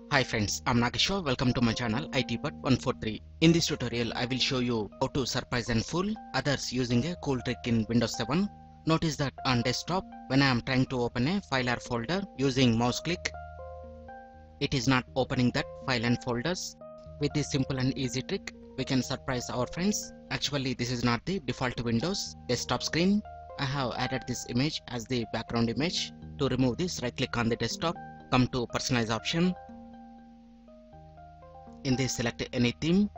Hi friends, I'm Nageshwar. Welcome to my channel ITbot143. In this tutorial, I will show you how to surprise and fool others using a cool trick in Windows 7. Notice that on desktop, when I am trying to open a file or folder using mouse click, it is not opening that file and folders. With this simple and easy trick, we can surprise our friends. Actually, this is not the default Windows desktop screen. I have added this image as the background image. To remove this, right click on the desktop, come to personalize option. In this, select any theme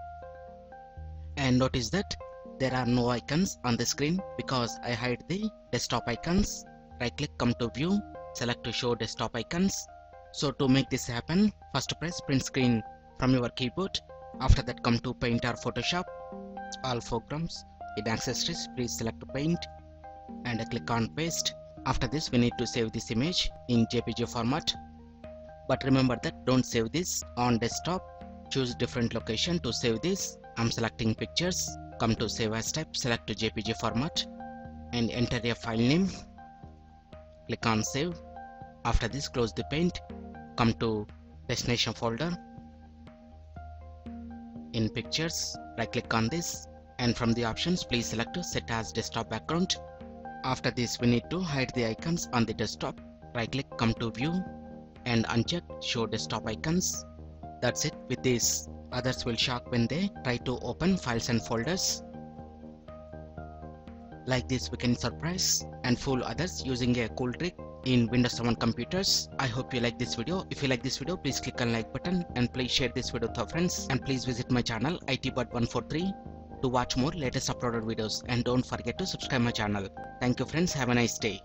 and notice that there are no icons on the screen because I hide the desktop icons. Right click, come to view, select to show desktop icons. So to make this happen, first press print screen from your keyboard. After that, come to Paint or Photoshop, all programs. In accessories, please select Paint and click on Paste. After this, we need to save this image in JPG format. But remember that don't save this on desktop. Choose different location to save this. I'm selecting pictures. Come to save as type, select to JPG format and enter a file name. Click on save. After this, close the Paint. Come to destination folder. In pictures, right click on this and from the options, please select to set as desktop background. After this, we need to hide the icons on the desktop. Right click, come to view and uncheck show desktop icons. That's it. With this, others will shock when they try to open files and folders. Like this, we can surprise and fool others using a cool trick in Windows 7 computers. I hope you like this video. If you like this video, please click on like button and please share this video with your friends, and please visit my channel ITbot143 to watch more latest uploaded videos, and don't forget to subscribe my channel. Thank you friends, have a nice day.